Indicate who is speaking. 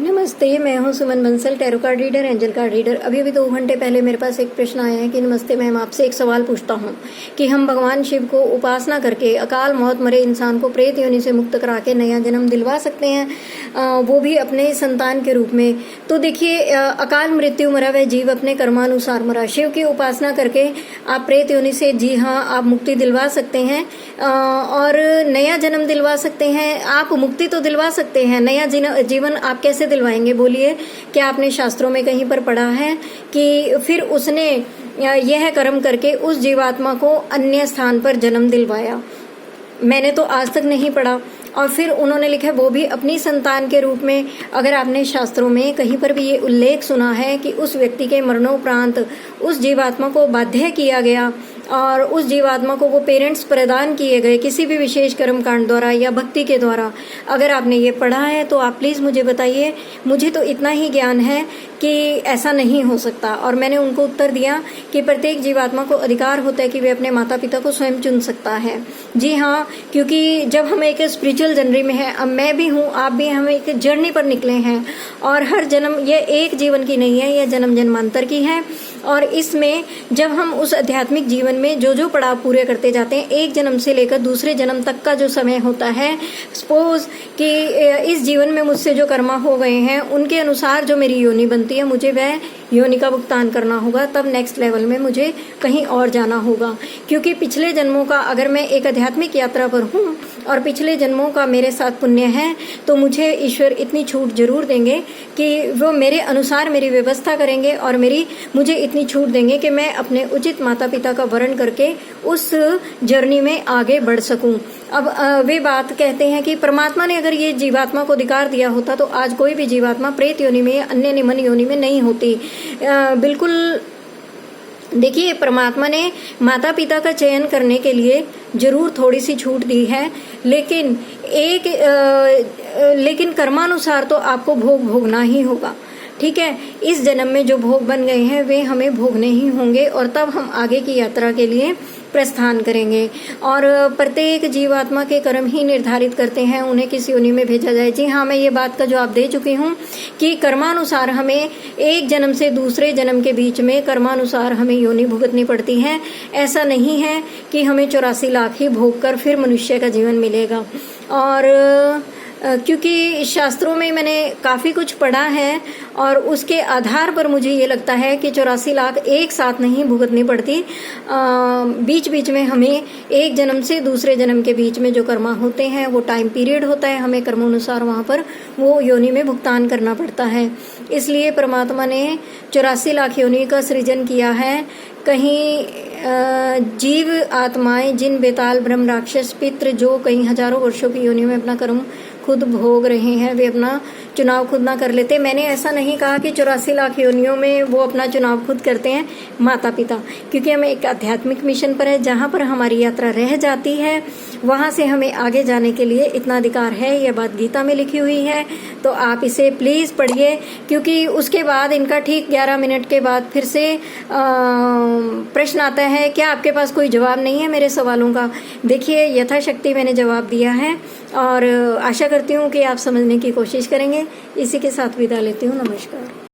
Speaker 1: नमस्ते, मैं हूं Suman Bansal, tarot card reader, angel card reader. अभी 2 घंटे पहले मेरे पास एक प्रश्न आया है कि नमस्ते मैम, आपसे एक सवाल पूछता हूं कि हम भगवान शिव को उपासना करके अकाल मौत मरे इंसान को प्रेत योनि से मुक्त करा के नया जन्म दिलवा सकते हैं, वो भी अपने संतान के रूप में। तो देखिए, अकाल मृत्यु मरा वह जीव अपने कर्मानुसार मरा। शिव की उपासना करके आप प्रेत योनि से, जी हाँ, आप मुक्ति दिलवा सकते हैं और नया जन्म दिलवा सकते हैं। आप मुक्ति तो दिलवा सकते हैं, नया जीवन आप कैसे दिलवाएंगे बोलिए? क्या आपने शास्त्रों में कहीं पर पढ़ा है कि फिर उसने यह कर्म करके उस जीवात्मा को अन्य स्थान पर जन्म दिलवाया? मैंने तो आज तक नहीं पढ़ा। और फिर उन्होंने लिखा वो भी अपनी संतान के रूप में। अगर आपने शास्त्रों में कहीं पर भी ये उल्लेख सुना है कि उस व्यक्ति के मरणोपरांत उस जीवात्मा को बाध्य किया गया और उस जीवात्मा को वो पेरेंट्स प्रदान किए गए किसी भी विशेष कर्म कांड द्वारा या भक्ति के द्वारा, अगर आपने ये पढ़ा है तो आप प्लीज़ मुझे बताइए। मुझे तो इतना ही ज्ञान है कि ऐसा नहीं हो सकता। और मैंने उनको उत्तर दिया कि प्रत्येक जीवात्मा को अधिकार होता है कि वे अपने माता पिता को स्वयं चुन सकता है। जी हाँ, क्योंकि जब हम एक स्पिरिचुअल जर्नी में है, अब मैं भी हूँ, आप भी, हम एक जर्नी पर निकले हैं और हर जन्म, ये एक जीवन की नहीं है, यह जन्म जन्मांतर की है। और इसमें जब हम उस आध्यात्मिक जीवन में जो पड़ाव पूरे करते जाते हैं, एक जन्म से लेकर दूसरे जन्म तक का जो समय होता है, सपोज कि इस जीवन में मुझसे जो कर्मा हो गए हैं उनके अनुसार जो मेरी योनि बनती है, मुझे वह योनि का भुगतान करना होगा। तब नेक्स्ट लेवल में मुझे कहीं और जाना होगा, क्योंकि पिछले जन्मों का, अगर मैं एक आध्यात्मिक यात्रा पर हूँ और पिछले जन्मों का मेरे साथ पुण्य है, तो मुझे ईश्वर इतनी छूट जरूर देंगे कि वो मेरे अनुसार मेरी व्यवस्था करेंगे और मुझे इतनी छूट देंगे कि मैं अपने उचित माता पिता का वर्ण करके उस जर्नी में आगे बढ़ सकूं। अब वे बात कहते हैं कि परमात्मा ने अगर ये जीवात्मा को अधिकार दिया होता तो आज कोई भी जीवात्मा प्रेत योनि में या अन्य निम्न योनि में नहीं होती। बिल्कुल, देखिए, परमात्मा ने माता पिता का चयन करने के लिए जरूर थोड़ी सी छूट दी है, लेकिन कर्मानुसार तो आपको भोग भोगना ही होगा। ठीक है, इस जन्म में जो भोग बन गए हैं वे हमें भोगने ही होंगे और तब हम आगे की यात्रा के लिए प्रस्थान करेंगे। और प्रत्येक जीवात्मा के कर्म ही निर्धारित करते हैं उन्हें किस योनि में भेजा जाए। जी हाँ, मैं ये बात का जवाब दे चुकी हूँ कि कर्मानुसार हमें एक जन्म से दूसरे जन्म के बीच में कर्मानुसार हमें योनि भुगतनी पड़ती है। ऐसा नहीं है कि हमें 84 लाख ही भोग कर फिर मनुष्य का जीवन मिलेगा। और क्योंकि शास्त्रों में मैंने काफ़ी कुछ पढ़ा है और उसके आधार पर मुझे ये लगता है कि 84 लाख एक साथ नहीं भुगतनी पड़ती। बीच बीच में हमें एक जन्म से दूसरे जन्म के बीच में जो कर्मा होते हैं वो टाइम पीरियड होता है, हमें कर्मानुसार वहाँ पर वो योनि में भुगतान करना पड़ता है। इसलिए परमात्मा ने 84 लाख योनि का सृजन किया है। कहीं जीव आत्माएं, जिन बेताल ब्रह्म राक्षस पितृ जो कई हजारों वर्षों की योनि में अपना कर्म खुद भोग रहे हैं, वे अपना चुनाव खुद ना कर लेते। मैंने ऐसा नहीं कहा कि 84 लाख योनियों में वो अपना चुनाव खुद करते हैं माता पिता, क्योंकि हमें एक आध्यात्मिक मिशन पर है जहाँ पर हमारी यात्रा रह जाती है, वहाँ से हमें आगे जाने के लिए इतना अधिकार है। यह बात गीता में लिखी हुई है, तो आप इसे प्लीज़ पढ़िए, क्योंकि उसके बाद इनका ठीक 11 मिनट के बाद फिर से प्रश्न आता है, क्या आपके पास कोई जवाब नहीं है मेरे सवालों का? देखिए, यथाशक्ति मैंने जवाब दिया है और आशा करती हूँ कि आप समझने की कोशिश करेंगे। इसी के साथ विदा लेती हूँ। नमस्कार।